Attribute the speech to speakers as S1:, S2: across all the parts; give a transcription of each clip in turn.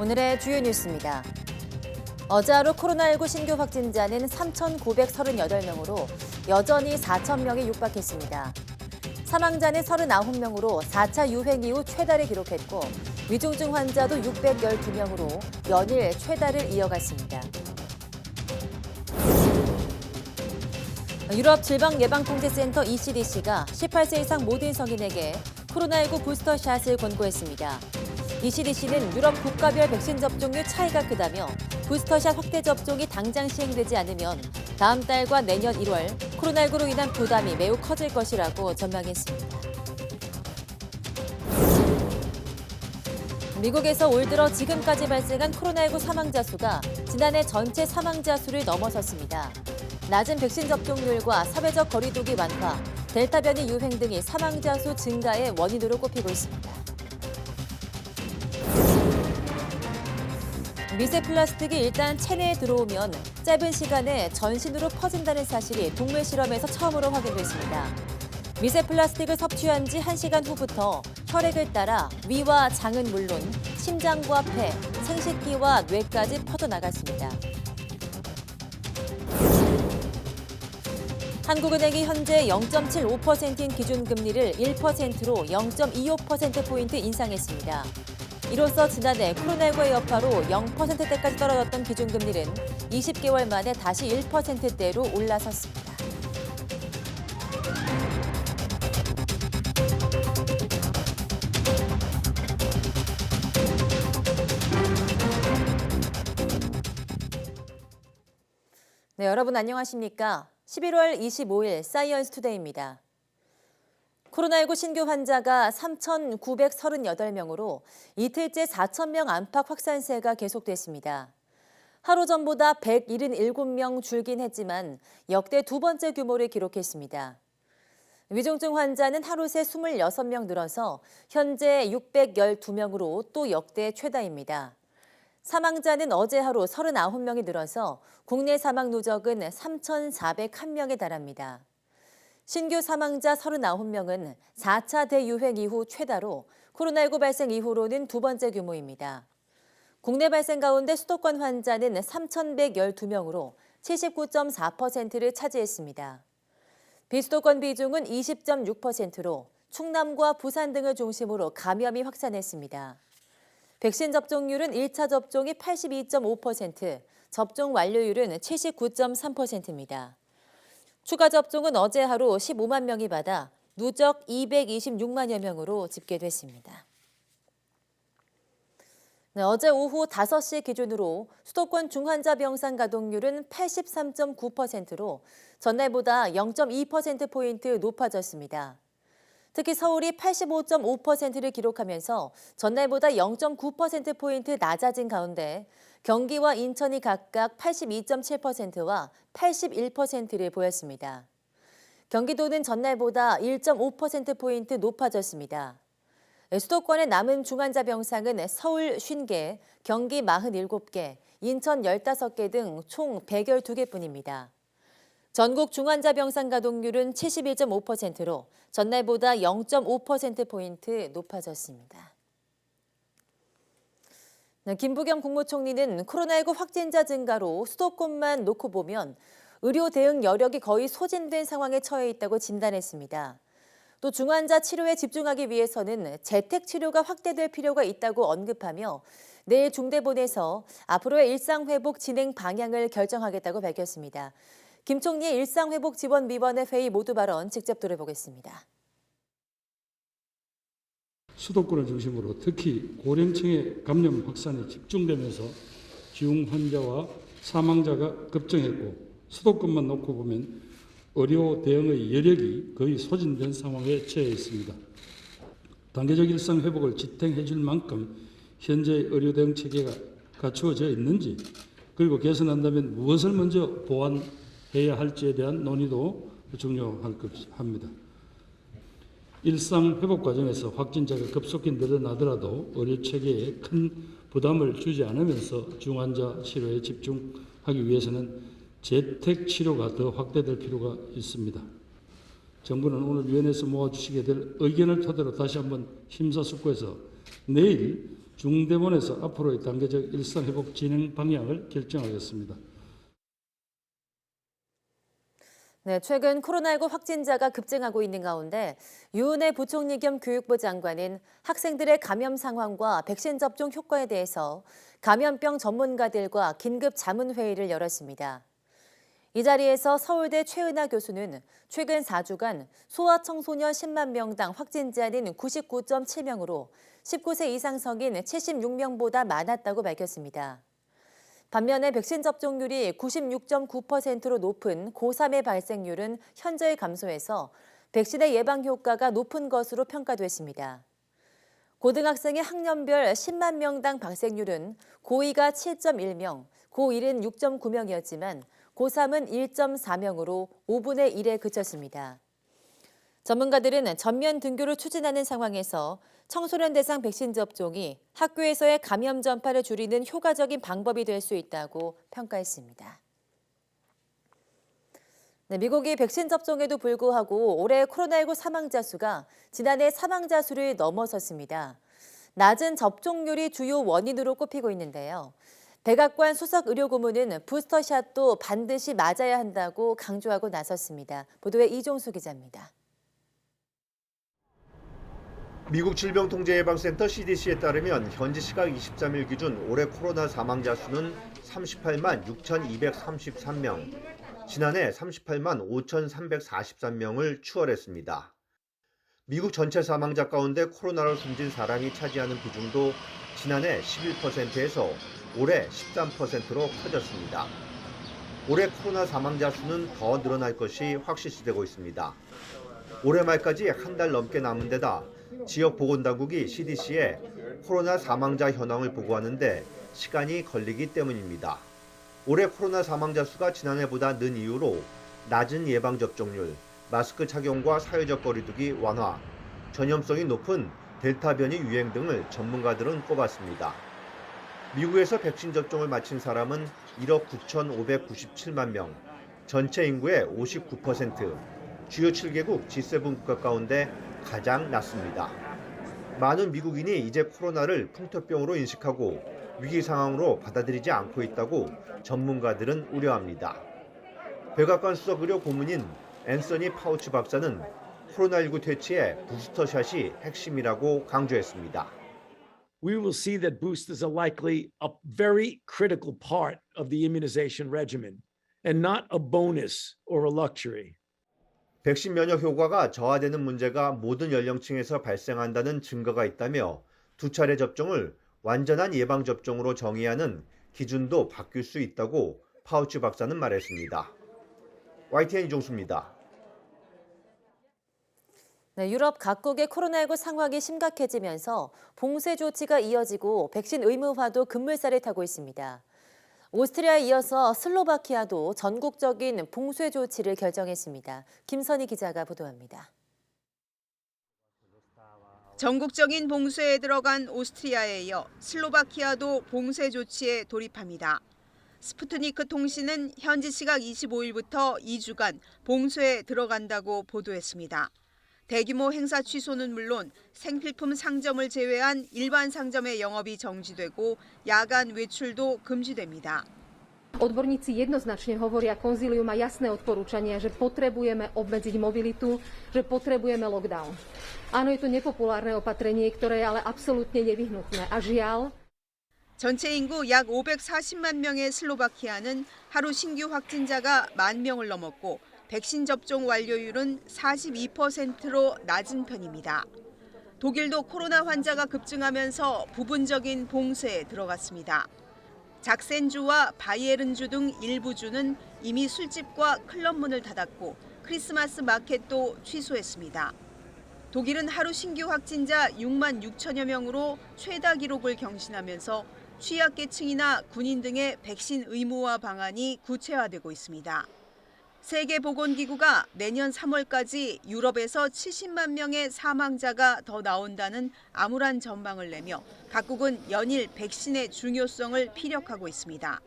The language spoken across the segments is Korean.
S1: 오늘의 주요 뉴스입니다. 어제 하루 코로나19 신규 확진자는 3,938명으로 여전히 4,000명에 육박했습니다. 사망자는 39명으로 4차 유행 이후 최다를 기록했고 위중증 환자도 612명으로 연일 최다를 이어갔습니다. 유럽 질병예방통제센터 ECDC가 18세 이상 모든 성인에게 코로나19 부스터샷을 권고했습니다. ECDC는 유럽 국가별 백신 접종률 차이가 크다며 부스터샷 확대 접종이 당장 시행되지 않으면 다음 달과 내년 1월 코로나19로 인한 부담이 매우 커질 것이라고 전망했습니다. 미국에서 올 들어 지금까지 발생한 코로나19 사망자 수가 지난해 전체 사망자 수를 넘어섰습니다. 낮은 백신 접종률과 사회적 거리두기 완화, 델타 변이 유행 등이 사망자 수 증가의 원인으로 꼽히고 있습니다. 미세 플라스틱이 일단 체내에 들어오면 짧은 시간에 전신으로 퍼진다는 사실이 동물 실험에서 처음으로 확인됐습니다. 미세 플라스틱을 섭취한 지 1시간 후부터 혈액을 따라 위와 장은 물론 심장과 폐, 생식기와 뇌까지 퍼져나갔습니다. 한국은행이 현재 0.75%인 기준금리를 1%로 0.25%포인트 인상했습니다. 이로써 지난해 코로나19의 여파로 0%대까지 떨어졌던 기준금리는 20개월 만에 다시 1%대로 올라섰습니다. 네, 여러분 안녕하십니까? 11월 25일 사이언스 투데이입니다. 코로나19 신규 환자가 3,938명으로 이틀째 4,000명 안팎 확산세가 계속됐습니다. 하루 전보다 177명 줄긴 했지만 역대 두 번째 규모를 기록했습니다. 위중증 환자는 하루 새 26명 늘어서 현재 612명으로 또 역대 최다입니다. 사망자는 어제 하루 39명이 늘어서 국내 사망 누적은 3,401명에 달합니다. 신규 사망자 39명은 4차 대유행 이후 최다로 코로나19 발생 이후로는 두 번째 규모입니다. 국내 발생 가운데 수도권 환자는 3,112명으로 79.4%를 차지했습니다. 비수도권 비중은 20.6%로 충남과 부산 등을 중심으로 감염이 확산했습니다. 백신 접종률은 1차 접종이 82.5%, 접종 완료율은 79.3%입니다. 추가 접종은 어제 하루 15만 명이 받아 누적 226만여 명으로 집계됐습니다. 네, 어제 오후 5시 기준으로 수도권 중환자 병상 가동률은 83.9%로 전날보다 0.2%포인트 높아졌습니다. 특히 서울이 85.5%를 기록하면서 전날보다 0.9%포인트 낮아진 가운데 경기와 인천이 각각 82.7%와 81%를 보였습니다. 경기도는 전날보다 1.5%포인트 높아졌습니다. 수도권의 남은 중환자 병상은 서울 50개, 경기 47개, 인천 15개 등 총 112개뿐입니다. 전국 중환자 병상 가동률은 71.5%로 전날보다 0.5%포인트 높아졌습니다. 김부겸 국무총리는 코로나19 확진자 증가로 수도권만 놓고 보면 의료 대응 여력이 거의 소진된 상황에 처해 있다고 진단했습니다. 또 중환자 치료에 집중하기 위해서는 재택 치료가 확대될 필요가 있다고 언급하며 내일 중대본에서 앞으로의 일상회복 진행 방향을 결정하겠다고 밝혔습니다. 김 총리의 일상회복 지원위원회 회의 모두 발언 직접 들어보겠습니다.
S2: 수도권을 중심으로 특히 고령층의 감염 확산이 집중되면서 중환자와 사망자가 급증했고 수도권만 놓고 보면 의료 대응의 여력이 거의 소진된 상황에 처해 있습니다. 단계적 일상회복을 지탱해 줄 만큼 현재의 의료 대응 체계가 갖추어져 있는지 그리고 개선한다면 무엇을 먼저 보완해야 할지에 대한 논의도 중요할 합니다. 일상 회복 과정에서 확진자가 급속히 늘어나더라도 의료 체계에 큰 부담을 주지 않으면서 중환자 치료에 집중하기 위해서는 재택 치료가 더 확대될 필요가 있습니다. 정부는 오늘 위원회에서 모아주시게 될 의견을 토대로 다시 한번 심사숙고해서 내일 중대본에서 앞으로의 단계적 일상회복 진행 방향을 결정하겠습니다.
S1: 네, 최근 코로나19 확진자가 급증하고 있는 가운데 유은혜 부총리 겸 교육부 장관은 학생들의 감염 상황과 백신 접종 효과에 대해서 감염병 전문가들과 긴급 자문회의를 열었습니다. 이 자리에서 서울대 최은하 교수는 최근 4주간 소아청소년 10만 명당 확진자는 99.7명으로 19세 이상 성인 76명보다 많았다고 밝혔습니다. 반면에 백신 접종률이 96.9%로 높은 고3의 발생률은 현저히 감소해서 백신의 예방 효과가 높은 것으로 평가됐습니다. 고등학생의 학년별 10만 명당 발생률은 고2가 7.1명, 고1은 6.9명이었지만 고3은 1.4명으로 5분의 1에 그쳤습니다. 전문가들은 전면 등교를 추진하는 상황에서 청소년 대상 백신 접종이 학교에서의 감염 전파를 줄이는 효과적인 방법이 될 수 있다고 평가했습니다. 네, 미국이 백신 접종에도 불구하고 올해 코로나19 사망자 수가 지난해 사망자 수를 넘어섰습니다. 낮은 접종률이 주요 원인으로 꼽히고 있는데요. 백악관 수석 의료고문은 부스터샷도 반드시 맞아야 한다고 강조하고 나섰습니다. 보도에 이종수 기자입니다.
S3: 미국 질병통제예방센터 CDC에 따르면 현지 시각 23일 기준 올해 코로나 사망자 수는 38만 6,233명, 지난해 38만 5,343명을 추월했습니다. 미국 전체 사망자 가운데 코로나로 숨진 사람이 차지하는 비중도 지난해 11%에서 올해 13%로 커졌습니다. 올해 코로나 사망자 수는 더 늘어날 것이 확실시되고 있습니다. 올해 말까지 한 달 넘게 남은 데다 지역 보건당국이 CDC에 코로나 사망자 현황을 보고하는데 시간이 걸리기 때문입니다. 올해 코로나 사망자 수가 지난해보다 는 이유로 낮은 예방접종률, 마스크 착용과 사회적 거리두기 완화, 전염성이 높은 델타 변이 유행 등을 전문가들은 꼽았습니다. 미국에서 백신 접종을 마친 사람은 1억 9,597만 명, 전체 인구의 59%, 주요 7개국 G7 국가 가운데 가장 낮습니다. 많은 미국인이 이제 코로나를 풍토병으로 인식하고 위기 상황으로 받아들이지 않고 있다고 전문가들은 우려합니다. 백악관 수석 의료 고문인 앤서니 파우치 박사는 코로나19 퇴치에 부스터샷이 핵심이라고 강조했습니다.
S4: We will see that boosters are likely a very critical part of the immunization regimen and not a bonus or a luxury.
S3: 백신 면역 효과가 저하되는 문제가 모든 연령층에서 발생한다는 증거가 있다며 두 차례 접종을 완전한 예방접종으로 정의하는 기준도 바뀔 수 있다고 파우치 박사는 말했습니다. YTN 이종수입니다.
S1: 네, 유럽 각국의 코로나19 상황이 심각해지면서 봉쇄 조치가 이어지고 백신 의무화도 급물살을 타고 있습니다. 오스트리아에 이어서 슬로바키아도 전국적인 봉쇄 조치를 결정했습니다. 김선희 기자가 보도합니다.
S5: 전국적인 봉쇄에 들어간 오스트리아에 이어 슬로바키아도 봉쇄 조치에 돌입합니다. 스푸트니크 통신은 현지 시각 25일부터 2주간 봉쇄에 들어간다고 보도했습니다. 대규모 행사 취소는 물론 생필품 상점을 제외한 일반 상점의 영업이 정지되고 야간 외출도 금지됩니다.
S6: Odborníci jednoznačne hovoria, konzílium má jasné odporúčania, že potrebujeme obmedziť mobilitu, že potrebujeme lockdown. Áno, je to nepopulárne opatrenie, ktoré je ale absolútne nevyhnutné. A žiaľ,
S5: 전체 인구 약 540만 명의 슬로바키아는 하루 신규 확진자가 1만 명을 넘었고 백신 접종 완료율은 42%로 낮은 편입니다. 독일도 코로나 환자가 급증하면서 부분적인 봉쇄에 들어갔습니다. 작센주와 바이에른주 등 일부 주는 이미 술집과 클럽 문을 닫았고 크리스마스 마켓도 취소했습니다. 독일은 하루 신규 확진자 6만 6천여 명으로 최다 기록을 경신하면서 취약계층이나 군인 등의 백신 의무화 방안이 구체화되고 있습니다. 세계보건기구가 내년 3월까지 유럽에서 70만 명의 사망자가 더 나온다는 암울한 전망을 내며 각국은 연일 백신의 중요성을 피력하고 있습니다.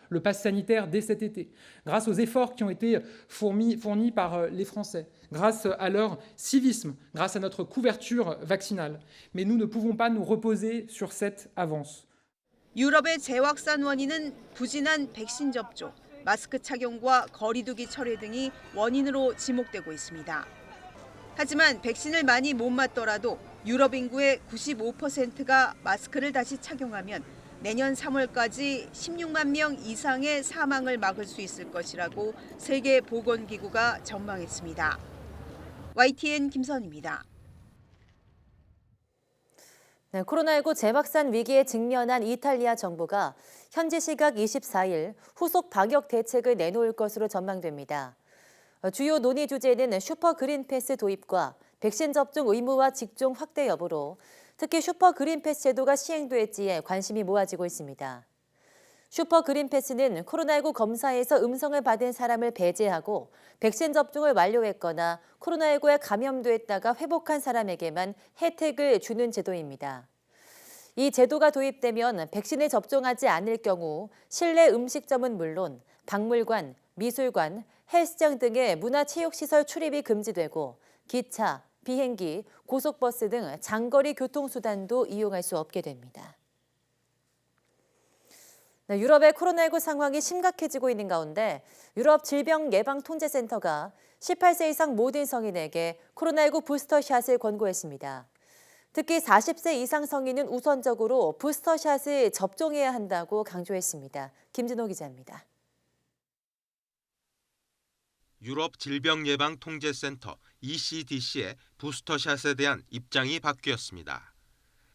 S7: le pass sanitaire dès cet été, grâce aux efforts qui ont été fournis par les Français, grâce à leur civisme, grâce à notre couverture vaccinale. Mais nous ne pouvons pas nous reposer sur cette avance.
S5: 유럽의 재확산 원인은 부진한 백신 접종, 마스크 착용과 거리두기 철회 등이 원인으로 지목되고 있습니다. 하지만 백신을 많이 못 맞더라도 유럽 인구의 95%가 마스크를 다시 착용하면 내년 3월까지 16만 명 이상의 사망을 막을 수 있을 것이라고 세계보건기구가 전망했습니다. YTN 김선입니다.
S1: 네, 코로나19 재확산 위기에 직면한 이탈리아 정부가 현지 시각 24일 후속 방역 대책을 내놓을 것으로 전망됩니다. 주요 논의 주제는 슈퍼 그린 패스 도입과 백신 접종 의무화 직종 확대 여부로 특히 슈퍼 그린 패스 제도가 시행될지에 관심이 모아지고 있습니다. 슈퍼 그린 패스는 코로나19 검사에서 음성을 받은 사람을 배제하고 백신 접종을 완료했거나 코로나19에 감염됐다가 회복한 사람에게만 혜택을 주는 제도입니다. 이 제도가 도입되면 백신을 접종하지 않을 경우 실내 음식점은 물론 박물관, 미술관, 헬스장 등의 문화체육시설 출입이 금지되고 기차, 비행기, 고속버스 등 장거리 교통수단도 이용할 수 없게 됩니다. 네, 유럽의 코로나19 상황이 심각해지고 있는 가운데 유럽 질병예방통제센터가 18세 이상 모든 성인에게 코로나19 부스터샷을 권고했습니다. 특히 40세 이상 성인은 우선적으로 부스터샷을 접종해야 한다고 강조했습니다. 김진호 기자입니다.
S8: 유럽 질병예방통제센터 ECDC의 부스터샷에 대한 입장이 바뀌었습니다.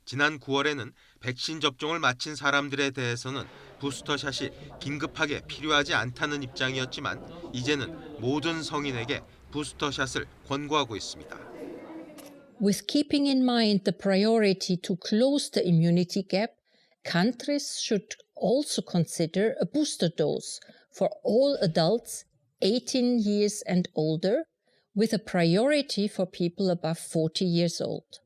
S8: 지난 9월에는 백신 접종을 마친 사람들에 대해서는 부스터샷이 긴급하게 필요하지 않다는 입장이었지만 이제는 모든 성인에게 부스터샷을 권고하고 있습니다.
S9: With keeping in mind the priority to close the immunity gap, countries should also consider a booster dose for all adults 18 years and older, with a priority for people above 40 years old.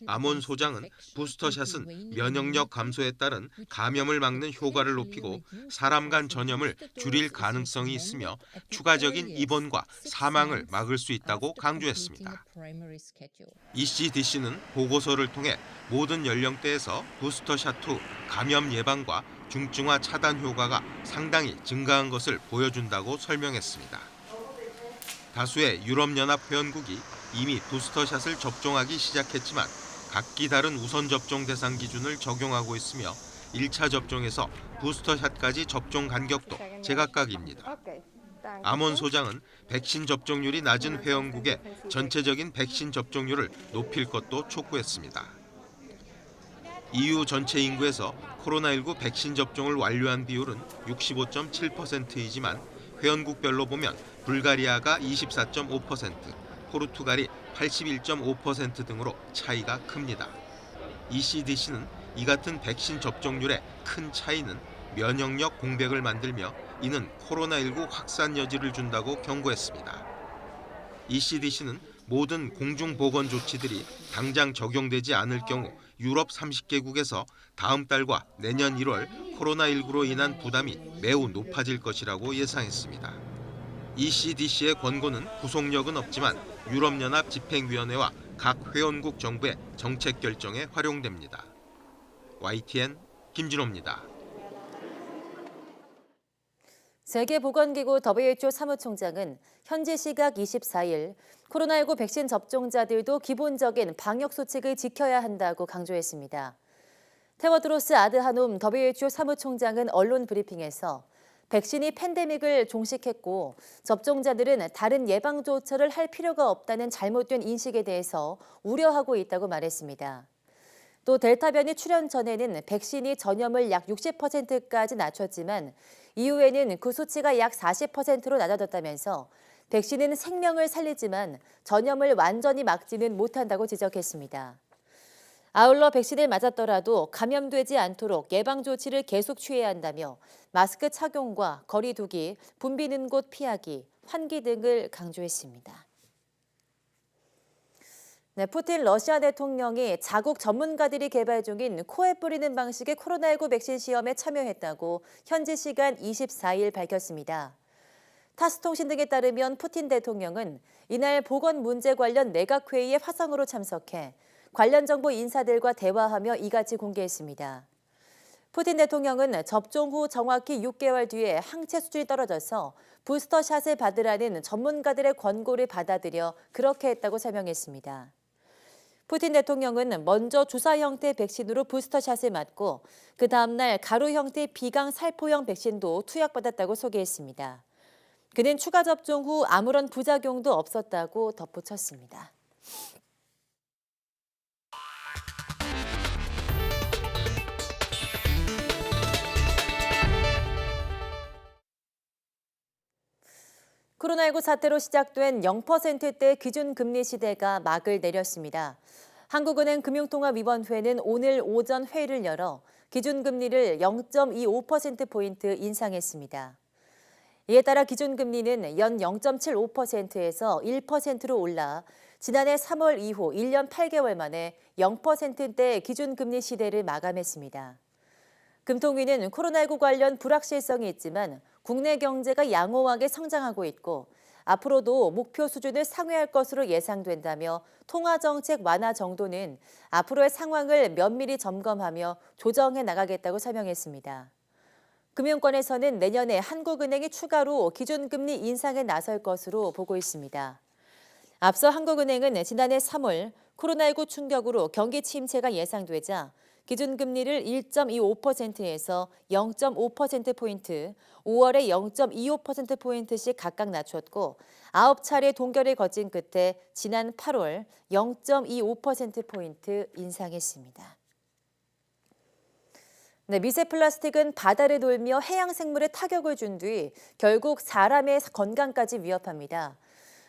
S8: 아몬 소장은 부스터샷은 면역력 감소에 따른 감염을 막는 효과를 높이고 사람 간 전염을 줄일 가능성이 있으며 추가적인 입원과 사망을 막을 수 있다고 강조했습니다. ECDC는 보고서를 통해 모든 연령대에서 부스터샷 후 감염 예방과 중증화 차단 효과가 상당히 증가한 것을 보여준다고 설명했습니다. 다수의 유럽연합 회원국이 이미 부스터샷을 접종하기 시작했지만 각기 다른 우선 접종 대상 기준을 적용하고 있으며 1차 접종에서 부스터샷까지 접종 간격도 제각각입니다. 아몬 소장은 백신 접종률이 낮은 회원국의 전체적인 백신 접종률을 높일 것도 촉구했습니다. EU 전체 인구에서 코로나19 백신 접종을 완료한 비율은 65.7%이지만 회원국별로 보면 불가리아가 24.5%, 포르투갈이 81.5% 등으로 차이가 큽니다. ECDC는 이 같은 백신 접종률의 큰 차이는 면역력 공백을 만들며 이는 코로나19 확산 여지를 준다고 경고했습니다. ECDC는 모든 공중보건 조치들이 당장 적용되지 않을 경우 유럽 30개국에서 다음 달과 내년 1월 코로나19로 인한 부담이 매우 높아질 것이라고 예상했습니다. ECDC의 권고는 구속력은 없지만 유럽연합 집행위원회와 각 회원국 정부의 정책 결정에 활용됩니다. YTN 김진호입니다.
S1: 세계보건기구 WHO 사무총장은 현지 시각 24일 코로나19 백신 접종자들도 기본적인 방역 수칙을 지켜야 한다고 강조했습니다. 테워드로스 아드하놈 WHO 사무총장은 언론 브리핑에서 백신이 팬데믹을 종식했고 접종자들은 다른 예방 조처를 할 필요가 없다는 잘못된 인식에 대해서 우려하고 있다고 말했습니다. 또 델타 변이 출현 전에는 백신이 전염을 약 60%까지 낮췄지만 이후에는 그 수치가 약 40%로 낮아졌다면서 백신은 생명을 살리지만 전염을 완전히 막지는 못한다고 지적했습니다. 아울러 백신을 맞았더라도 감염되지 않도록 예방 조치를 계속 취해야 한다며 마스크 착용과 거리 두기, 붐비는 곳 피하기, 환기 등을 강조했습니다. 네, 푸틴 러시아 대통령이 자국 전문가들이 개발 중인 코에 뿌리는 방식의 코로나19 백신 시험에 참여했다고 현지 시간 24일 밝혔습니다. 타스 통신 등에 따르면 푸틴 대통령은 이날 보건 문제 관련 내각회의에 화상으로 참석해 관련 정부 인사들과 대화하며 이같이 공개했습니다. 푸틴 대통령은 접종 후 정확히 6개월 뒤에 항체 수준이 떨어져서 부스터샷을 받으라는 전문가들의 권고를 받아들여 그렇게 했다고 설명했습니다. 푸틴 대통령은 먼저 주사 형태 백신으로 부스터샷을 맞고 그 다음 날 가루 형태 비강 살포형 백신도 투약받았다고 소개했습니다. 그는 추가 접종 후 아무런 부작용도 없었다고 덧붙였습니다. 코로나19 사태로 시작된 0%대 기준금리 시대가 막을 내렸습니다. 한국은행 금융통화위원회는 오늘 오전 회의를 열어 기준금리를 0.25%포인트 인상했습니다. 이에 따라 기준금리는 연 0.75%에서 1%로 올라 지난해 3월 이후 1년 8개월 만에 0%대 기준금리 시대를 마감했습니다. 금통위는 코로나19 관련 불확실성이 있지만 국내 경제가 양호하게 성장하고 있고 앞으로도 목표 수준을 상회할 것으로 예상된다며 통화정책 완화 정도는 앞으로의 상황을 면밀히 점검하며 조정해 나가겠다고 설명했습니다. 금융권에서는 내년에 한국은행이 추가로 기준금리 인상에 나설 것으로 보고 있습니다. 앞서 한국은행은 지난해 3월 코로나19 충격으로 경기 침체가 예상되자 기준금리를 1.25%에서 0.5%포인트, 5월에 0.25%포인트씩 각각 낮췄고 9차례 동결을 거친 끝에 지난 8월 0.25%포인트 인상했습니다. 네, 미세 플라스틱은 바다를 돌며 해양 생물에 타격을 준 뒤 결국 사람의 건강까지 위협합니다.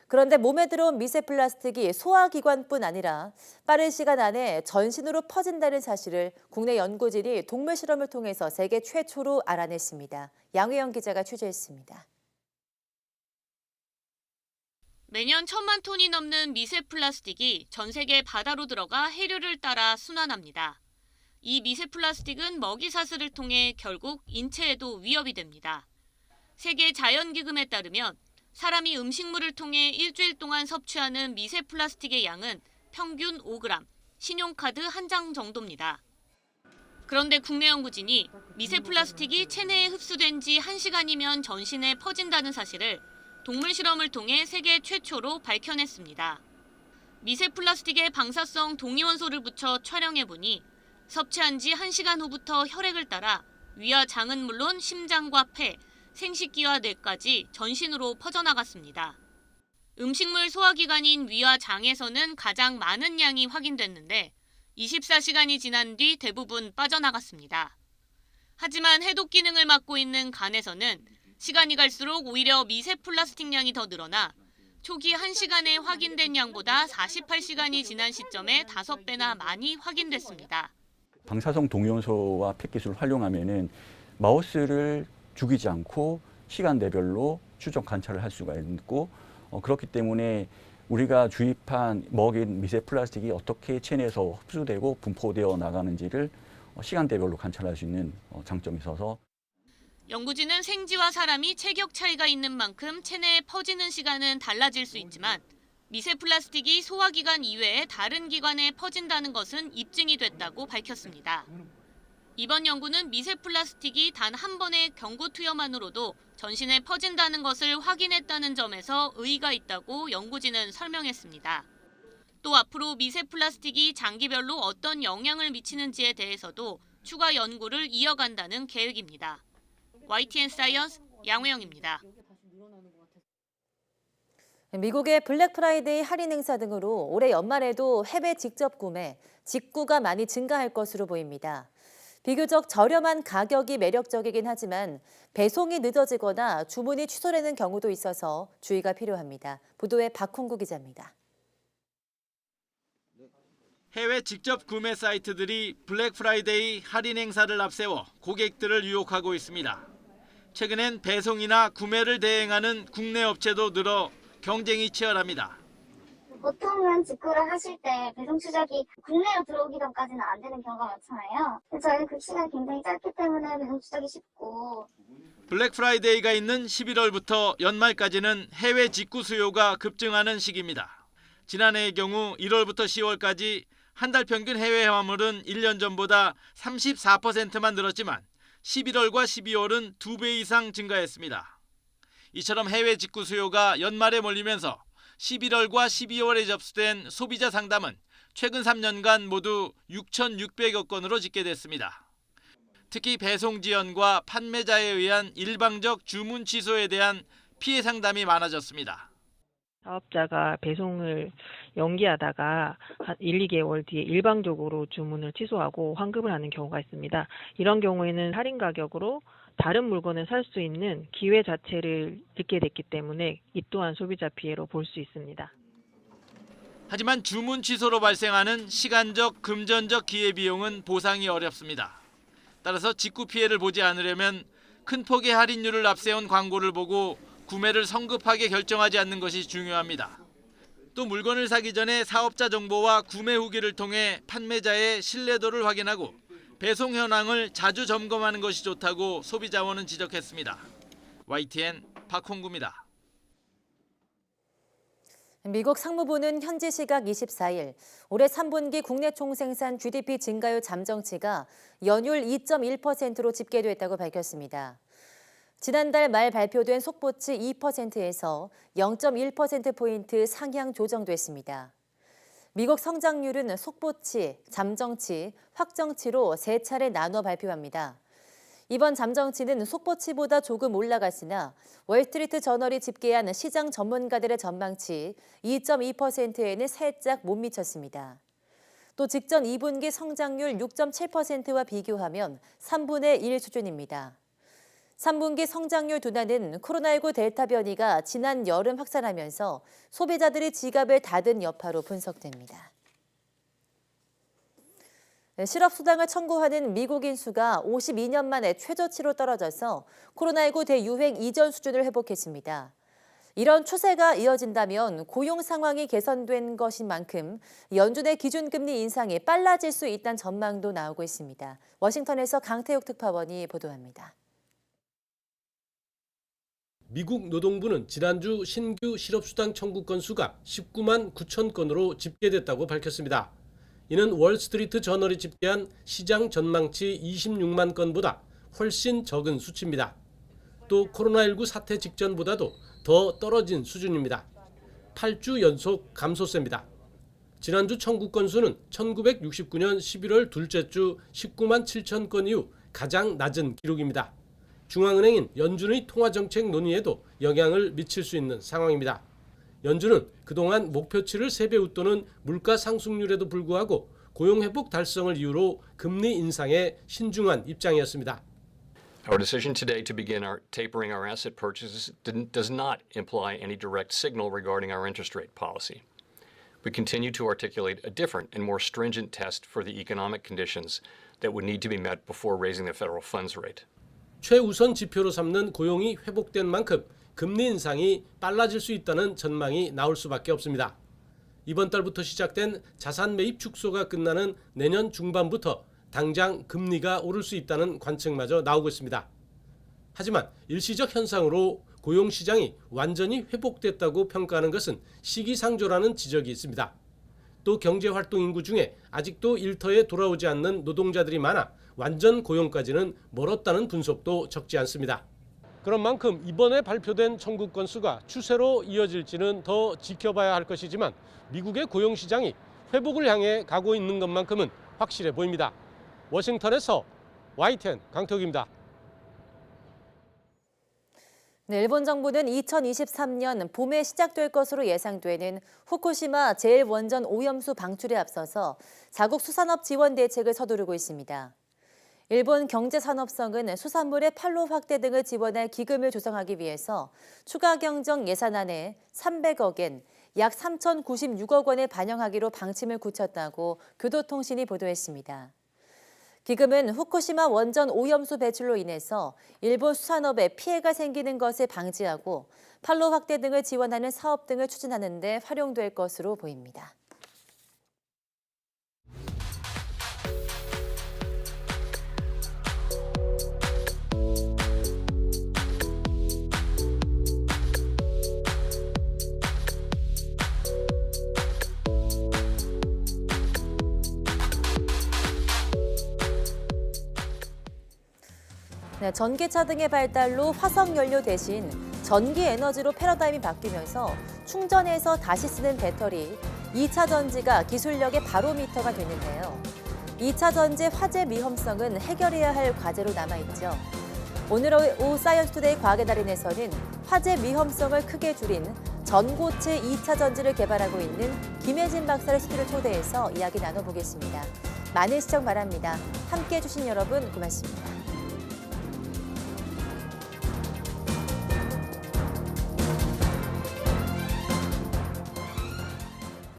S1: 그런데 몸에 들어온 미세 플라스틱이 소화기관뿐 아니라 빠른 시간 안에 전신으로 퍼진다는 사실을 국내 연구진이 동물 실험을 통해서 세계 최초로 알아냈습니다. 양혜영 기자가 취재했습니다.
S10: 매년 1,000만 톤이 넘는 미세 플라스틱이 전 세계 바다로 들어가 해류를 따라 순환합니다. 이 미세 플라스틱은 먹이 사슬을 통해 결국 인체에도 위협이 됩니다. 세계 자연기금에 따르면 사람이 음식물을 통해 일주일 동안 섭취하는 미세 플라스틱의 양은 평균 5g, 신용카드 한 장 정도입니다. 그런데 국내 연구진이 미세 플라스틱이 체내에 흡수된 지 1시간이면 전신에 퍼진다는 사실을 동물 실험을 통해 세계 최초로 밝혀냈습니다. 미세 플라스틱에 방사성 동위원소를 붙여 촬영해보니 섭취한 지 1시간 후부터 혈액을 따라 위와 장은 물론 심장과 폐, 생식기와 뇌까지 전신으로 퍼져나갔습니다. 음식물 소화기관인 위와 장에서는 가장 많은 양이 확인됐는데 24시간이 지난 뒤 대부분 빠져나갔습니다. 하지만 해독 기능을 맡고 있는 간에서는 시간이 갈수록 오히려 미세 플라스틱 양이 더 늘어나 초기 1시간에 확인된 양보다 48시간이 지난 시점에 5배나 많이 확인됐습니다.
S11: 방사성 동위원소와 팩 기술을 활용하면은 마우스를 죽이지 않고 시간대별로 추적 관찰을 할 수가 있고 그렇기 때문에 우리가 주입한 먹인 미세 플라스틱이 어떻게 체내에서 흡수되고 분포되어 나가는지를 시간대별로 관찰할 수 있는 장점이 있어서
S10: 연구진은 생쥐와 사람이 체격 차이가 있는 만큼 체내에 퍼지는 시간은 달라질 수 있지만 미세 플라스틱이 소화기관 이외에 다른 기관에 퍼진다는 것은 입증이 됐다고 밝혔습니다. 이번 연구는 미세 플라스틱이 단 한 번의 경구 투여만으로도 전신에 퍼진다는 것을 확인했다는 점에서 의의가 있다고 연구진은 설명했습니다. 또 앞으로 미세 플라스틱이 장기별로 어떤 영향을 미치는지에 대해서도 추가 연구를 이어간다는 계획입니다. YTN 사이언스 양회영입니다.
S1: 미국의 블랙 프라이데이 할인 행사 등으로 올해 연말에도 해외 직접 구매, 직구가 많이 증가할 것으로 보입니다. 비교적 저렴한 가격이 매력적이긴 하지만 배송이 늦어지거나 주문이 취소되는 경우도 있어서 주의가 필요합니다. 보도에 박홍구 기자입니다.
S12: 해외 직접 구매 사이트들이 블랙 프라이데이 할인 행사를 앞세워 고객들을 유혹하고 있습니다. 최근엔 배송이나 구매를 대행하는 국내 업체도 늘어 경쟁이 치열합니다.
S13: 보통은 직구를 하실 때 배송 추적이 국내로 들어오기 전까지는 안 되는 경우가 많잖아요. 저희는 그 시간이 굉장히 짧기 때문에 배송 추적이 쉽고.
S12: 블랙 프라이데이가 있는 11월부터 연말까지는 해외 직구 수요가 급증하는 시기입니다. 지난해의 경우 1월부터 10월까지 한 달 평균 해외 화물은 1년 전보다 34%만 늘었지만 11월과 12월은 2배 이상 증가했습니다. 이처럼 해외 직구 수요가 연말에 몰리면서 11월과 12월에 접수된 소비자 상담은 최근 3년간 모두 6,600여 건으로 집계됐습니다. 특히 배송 지연과 판매자에 의한 일방적 주문 취소에 대한 피해 상담이 많아졌습니다.
S14: 사업자가 배송을 연기하다가 한 1, 2개월 뒤에 일방적으로 주문을 취소하고 환급을 하는 경우가 있습니다. 이런 경우에는 할인 가격으로 다른 물건을 살 수 있는 기회 자체를 잃게 됐기 때문에 이 또한 소비자 피해로 볼 수 있습니다.
S12: 하지만 주문 취소로 발생하는 시간적, 금전적 기회비용은 보상이 어렵습니다. 따라서 직구 피해를 보지 않으려면 큰 폭의 할인율을 앞세운 광고를 보고 구매를 성급하게 결정하지 않는 것이 중요합니다. 또 물건을 사기 전에 사업자 정보와 구매 후기를 통해 판매자의 신뢰도를 확인하고 배송 현황을 자주 점검하는 것이 좋다고 소비자원은 지적했습니다. YTN 박홍구입니다.
S1: 미국 상무부는 현지 시각 24일 올해 3분기 국내 총생산 GDP 증가율 잠정치가 연율 2.1%로 집계됐다고 밝혔습니다. 지난달 말 발표된 속보치 2%에서 0.1%포인트 상향 조정됐습니다. 미국 성장률은 속보치, 잠정치, 확정치로 3차례 나눠 발표합니다. 이번 잠정치는 속보치보다 조금 올라갔으나 월스트리트 저널이 집계한 시장 전문가들의 전망치 2.2%에는 살짝 못 미쳤습니다. 또 직전 2분기 성장률 6.7%와 비교하면 3분의 1 수준입니다. 3분기 성장률 둔화는 코로나19 델타 변이가 지난 여름 확산하면서 소비자들이 지갑을 닫은 여파로 분석됩니다. 실업수당을 청구하는 미국인 수가 52년 만에 최저치로 떨어져서 코로나19 대유행 이전 수준을 회복했습니다. 이런 추세가 이어진다면 고용 상황이 개선된 것인 만큼 연준의 기준금리 인상이 빨라질 수 있다는 전망도 나오고 있습니다. 워싱턴에서 강태욱 특파원이 보도합니다.
S15: 미국 노동부는 지난주 신규 실업수당 청구 건수가 19만 9천 건으로 집계됐다고 밝혔습니다. 이는 월스트리트 저널이 집계한 시장 전망치 26만 건보다 훨씬 적은 수치입니다. 또 코로나19 사태 직전보다도 더 떨어진 수준입니다. 8주 연속 감소세입니다. 지난주 청구 건수는 1969년 11월 둘째 주 19만 7천 건 이후 가장 낮은 기록입니다. 중앙은행인 연준의 통화정책 논의에도 영향을 미칠 수 있는 상황입니다. 연준은 그동안 목표치를 3배 웃도는 물가 상승률에도 불구하고 고용회복 달성을 이유로 금리 인상에 신중한 입장이었습니다.
S16: Our decision today to begin tapering our asset purchases does not imply any direct signal regarding our interest rate policy. We continue to articulate a different and more stringent test for the economic conditions that would need to be met before raising the federal funds rate.
S15: 최우선 지표로 삼는 고용이 회복된 만큼 금리 인상이 빨라질 수 있다는 전망이 나올 수밖에 없습니다. 이번 달부터 시작된 자산 매입 축소가 끝나는 내년 중반부터 당장 금리가 오를 수 있다는 관측마저 나오고 있습니다. 하지만 일시적 현상으로 고용시장이 완전히 회복됐다고 평가하는 것은 시기상조라는 지적이 있습니다. 또 경제활동 인구 중에 아직도 일터에 돌아오지 않는 노동자들이 많아 완전 고용까지는 멀었다는 분석도 적지 않습니다. 그런 만큼 이번에 발표된 청구 건수가 추세로 이어질지는 더 지켜봐야 할 것이지만 미국의 고용시장이 회복을 향해 가고 있는 것만큼은 확실해 보입니다. 워싱턴에서 YTN 강태욱입니다.
S1: 네, 일본 정부는 2023년 봄에 시작될 것으로 예상되는 후쿠시마 제1원전 오염수 방출에 앞서서 자국 수산업 지원 대책을 서두르고 있습니다. 일본 경제산업성은 수산물의 판로 확대 등을 지원할 기금을 조성하기 위해서 추가 경정 예산안에 300억엔 약 3,096억 원을 반영하기로 방침을 굳혔다고 교도통신이 보도했습니다. 기금은 후쿠시마 원전 오염수 배출로 인해서 일본 수산업에 피해가 생기는 것을 방지하고 판로 확대 등을 지원하는 사업 등을 추진하는 데 활용될 것으로 보입니다. 네, 전기차 등의 발달로 화석 연료 대신 전기 에너지로 패러다임이 바뀌면서 충전해서 다시 쓰는 배터리, 2차 전지가 기술력의 바로미터가 되는데요. 2차 전지 화재 위험성은 해결해야 할 과제로 남아있죠. 오늘 오후 사이언스투데이 과학의 달인에서는 화재 위험성을 크게 줄인 전고체 2차 전지를 개발하고 있는 김혜진 박사를 스튜디오 초대해서 이야기 나눠보겠습니다. 많은 시청 바랍니다. 함께해 주신 여러분 고맙습니다.